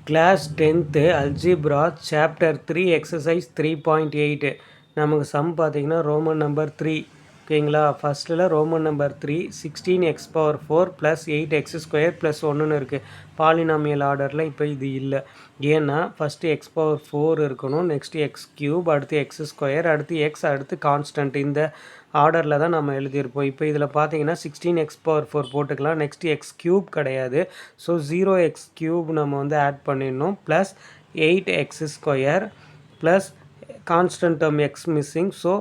Class 10th algebra chapter 3 exercise 3.8 நமக்கு some பார்த்தீங்கன்னா Roman number 3 ஓகேங்களா. ஃபஸ்ட்டில் Roman number 3 16x⁴ plus 8x² plus 1ன்னு இருக்குது. பாலினாமியல் ஆர்டரில் இப்போ இது இல்லை. ஏன்னா ஃபஸ்ட்டு x⁴ இருக்கணும், நெக்ஸ்ட்டு x³ அடுத்து x², அடுத்து x, அடுத்து கான்ஸ்டன்ட். இந்த ஆர்டரில் தான் நம்ம எழுதியிருப்போம். இப்போ இதில் பார்த்தீங்கன்னா 16x⁴ போட்டுக்கலாம். நெக்ஸ்ட்டு x³ கிடையாது. ஸோ 0x³ நம்ம வந்து ஆட் பண்ணிடணும். Plus 8x² plus constant term x missing. So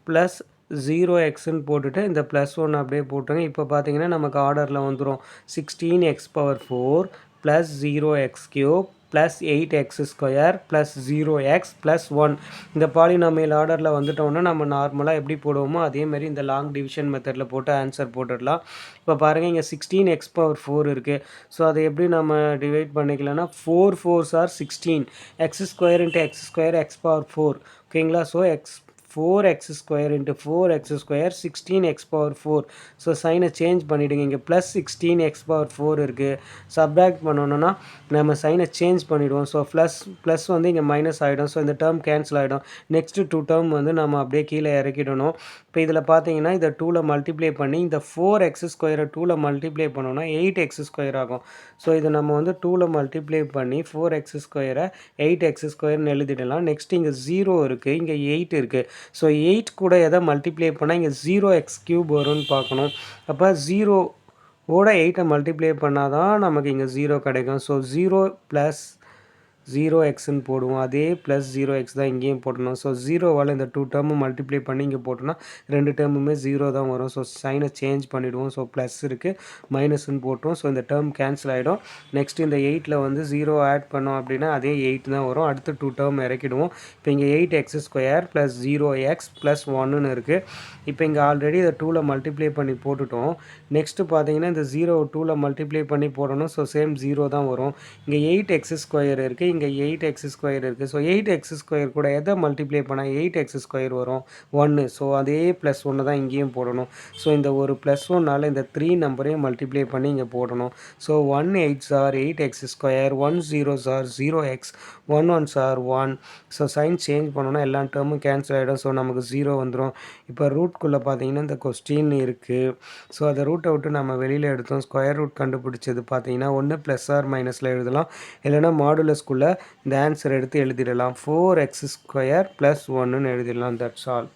plus 0xன்னு போட்டுட்டு இந்த ப்ளஸ் 1 அப்படியே போட்டுங்க. இப்போ பார்த்தீங்கன்னா நமக்கு ஆர்டரில் வந்துடும் 16x⁴ plus 0x³ plus 8x² plus 0x plus 1. இந்த பாலினாமியல் ஆர்டரில் வந்துட்டோன்னா நம்ம நார்மலாக எப்படி போடுவோமோ அதேமாதிரி இந்த லாங் டிவிஷன் மெத்தடில் போட்டு ஆன்சர் போட்டுடலாம். இப்போ பாருங்கள் இங்கே 16x⁴ இருக்குது. ஸோ அதை எப்படி நம்ம டிவைட் பண்ணிக்கலாம்னா 4 4s are 16, x² into x² x⁴ ஓகேங்களா. So 4x² into 4x² 16x⁴. So சைனை சேஞ்ச் பண்ணிவிடுங்க. இங்கே ப்ளஸ் 16x⁴ இருக்குது. சப்ராக்ட் பண்ணணுன்னா நம்ம சைனை சேஞ்ச் பண்ணிவிடுவோம். ஸோ ப்ளஸ் வந்து இங்கே மைனஸ் ஆகிடும். ஸோ இந்த டேர்ம் கேன்சல் ஆகிடும். நெக்ஸ்ட்டு 2 டேர்ம் வந்து நம்ம அப்படியே கீழே இறக்கிடணும். இப்போ இதில் பார்த்தீங்கன்னா இதை 2ல் மல்டிப்ளை பண்ணி இந்த 4x² 2ல் மல்டிப்ளை பண்ணோன்னா 8x² ஆகும். ஸோ இதை நம்ம வந்து 2ல் மல்டிப்ளை பண்ணி 4x² 8x²ன்னு எழுதிடலாம். நெக்ஸ்ட் இங்கே 0 இருக்குது, இங்கே 8 இருக்குது. ஸோ 8 கூட எதை மல்டிப்ளை பண்ணால் இங்கே 0x³ வரும்னு பார்க்கணும். அப்போ 0ஓட 8 மல்டிப்ளை பண்ணால் தான் நமக்கு இங்கே 0 கிடைக்கும். ஸோ 0 ப்ளஸ் 0xன்னு போடுவோம். அதே ப்ளஸ் 0x தான் இங்கேயும் போட்டணும். ஸோ 0வால் இந்த 2 டேர்மும் மல்டிப்ளை பண்ணி இங்கே போட்டோன்னா 2 டேர்முமே 0 தான் வரும். ஸோ சைனை சேஞ்ச் பண்ணிவிடுவோம். ஸோ ப்ளஸ் இருக்குது, மைனஸ்ன்னு போட்டோம். ஸோ இந்த டேர்ம் கேன்சல் ஆகிடும். நெக்ஸ்ட் இந்த 8ல் வந்து 0 ஆட் பண்ணோம் அப்படின்னா அதே 8 தான் வரும். அடுத்து 2 டேர்ம் இறக்கிடுவோம். இப்போ இங்கே 8x² ப்ளஸ் 0x ப்ளஸ் 1ன்னு இருக்குது. இப்போ இங்கே ஆல்ரெடி இதை 2ல் மல்டிப்ளை பண்ணி போட்டுட்டோம். நெக்ஸ்ட்டு பார்த்தீங்கன்னா இந்த 0 2ல் மல்டிப்ளை பண்ணி போடணும். ஸோ சேம் 0 தான் வரும். இங்கே 8x² இருக்குது, இங்கே 8x² இருக்குது. ஸோ 8x² கூட எதை மல்டிப்ளை பண்ணால் 8x² வரும் 1. ஸோ அதே ப்ளஸ் 1 தான் இங்கேயும் போடணும். ஸோ இந்த ஒரு ப்ளஸ் 1னால் இந்த 3 நம்பரையும் மல்டிப்ளை பண்ணி இங்கே போடணும். So 1 8s are 8x², 1 0s are 0x, 1 1s are 1. So sign change பண்ணோன்னா எல்லா டேர்மும் கேன்சல் ஆகிடும். ஸோ நமக்கு 0 வந்துடும். இப்போ ரூட்குள்ளே பார்த்தீங்கன்னா இந்த கொஸ்டின் இருக்குது. ஸோ அதை ரூட்டை விட்டு நம்ம வெளியில் எடுத்தோம். ஸ்கொயர் ரூட் கண்டுபிடிச்சது பார்த்தீங்கன்னா ஒன்று ப்ளஸ் ஆர் மைனஸில் எழுதலாம், இல்லைனா மாடுலஸ்குள்ளே இந்த ஆன்சர் எடுத்து எழுதிடலாம். 4x² + 1ன்னு எழுதிடலாம். That's all.